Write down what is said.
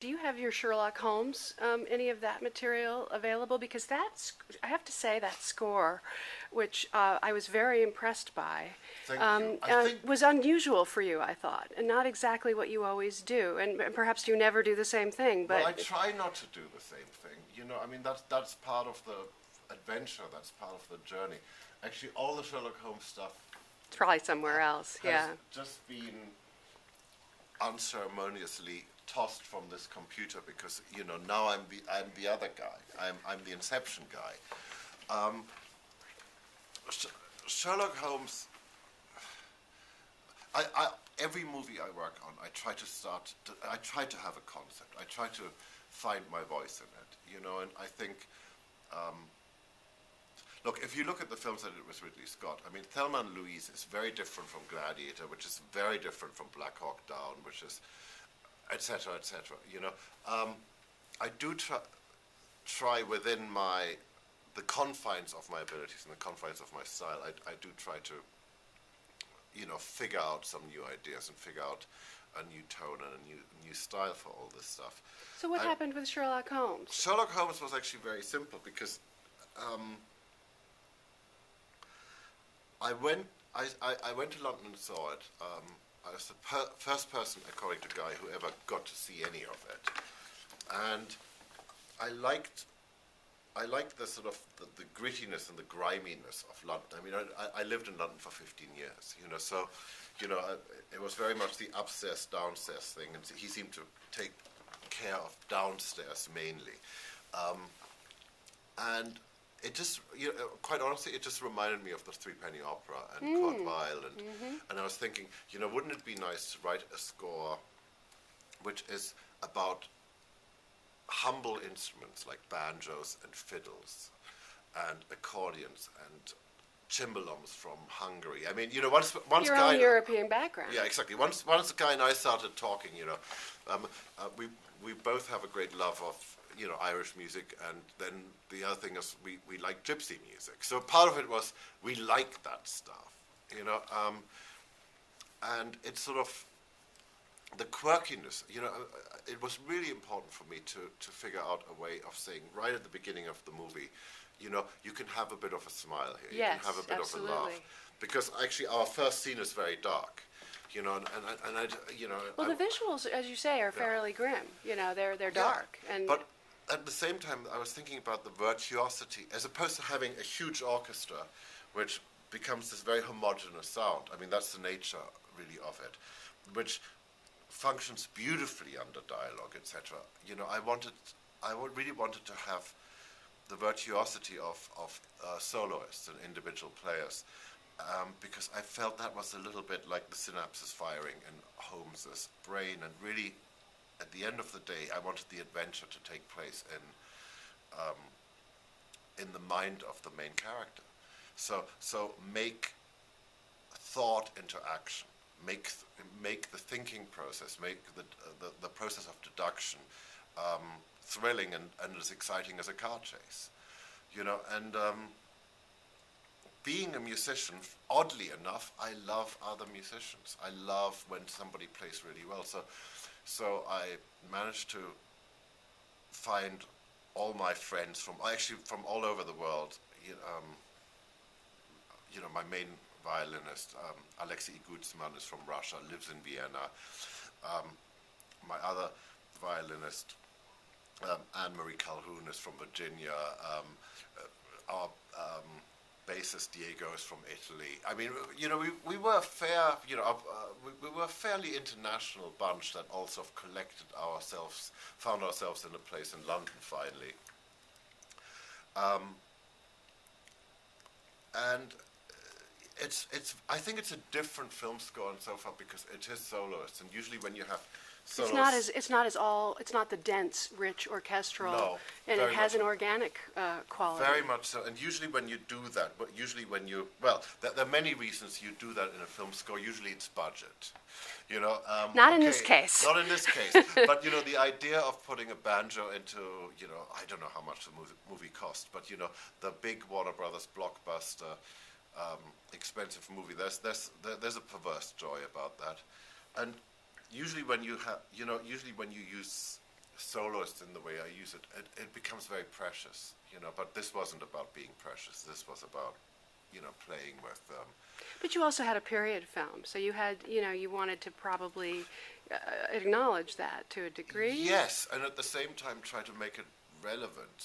Do you have your Sherlock Holmes, any of that material available? Because I have to say, that score, which I was very impressed by, Thank you. I think, was unusual for you, I thought, and not exactly what you always do. And perhaps you never do the same thing, well, but I try not to do the same thing. I mean, that's part of the adventure, that's part of the journey. Actually, all the Sherlock Holmes stuff it's probably somewhere else. has Yeah. just been unceremoniously tossed from this computer because now I'm the other guy. I'm the Inception guy. Um, Sherlock Holmes. I every movie I work on, I try to start. I try to have a concept. I try to find my voice in it. And I think. Look, if you look at the films that it was Ridley Scott, I mean, Thelma and Louise is very different from Gladiator, which is very different from Black Hawk Down, which is, etc., etc. I do try within the confines of my abilities and the confines of my style. I do try to, figure out some new ideas and figure out a new tone and a new style for all this stuff. So what happened with Sherlock Holmes? Sherlock Holmes was actually very simple because. I went to London and saw it. I was the first person, according to Guy, who ever got to see any of it, and I liked the sort of the grittiness and the griminess of London. I mean, I lived in London for 15 years, so it was very much the upstairs downstairs thing, and he seemed to take care of downstairs mainly, and. It just, quite honestly, it just reminded me of the Three Penny Opera and Kurt Weill, and I was thinking, wouldn't it be nice to write a score which is about humble instruments like banjos and fiddles and accordions and cimbalums from Hungary. I mean, once Your Guy, own European background. yeah, exactly. Once Guy and I started talking, we both have a great love of Irish music, and then the other thing is we like gypsy music. So part of it was we like that stuff, and it's sort of the quirkiness. It was really important for me to figure out a way of saying right at the beginning of the movie, you can have a bit of a smile here. Yes, you can have a bit absolutely. of a laugh, because actually our first scene is very dark. And I. Well, the visuals, as you say, are fairly grim. They're dark, and but at the same time, I was thinking about the virtuosity, as opposed to having a huge orchestra, which becomes this very homogeneous sound. I mean, that's the nature, really, of it, which functions beautifully under dialogue, etc. I really wanted to have the virtuosity of soloists and individual players, because I felt that was a little bit like the synapses firing in Holmes's brain, and really, at the end of the day, I wanted the adventure to take place in the mind of the main character. So make thought into action, make the thinking process, make the process of deduction thrilling and as exciting as a car chase, and. Being a musician, oddly enough, I love other musicians. I love when somebody plays really well. So I managed to find all my friends from all over the world. My main violinist, Alexei Gutzman, is from Russia, lives in Vienna. My other violinist, Anne-Marie Calhoun, is from Virginia. Our bassist Diego is from Italy. I mean, we were a we were a fairly international bunch that also found ourselves in a place in London finally. And I think it's a different film score and so far because it is soloists, and usually when you have soloists, it's not the dense, rich orchestral, no, and it has an organic quality. Very much so, and usually when you do that, there are many reasons you do that in a film score. Usually it's budget, Not in this case. Not in this case, but the idea of putting a banjo into, I don't know how much the movie cost, but the big Warner Brothers blockbuster, expensive movie. There's a perverse joy about that, and usually when you use soloist in the way I use it, it becomes very precious, but this wasn't about being precious. This was about, playing with But you also had a period film, so you had, you wanted to probably acknowledge that to a degree. yes, and at the same time try to make it relevant.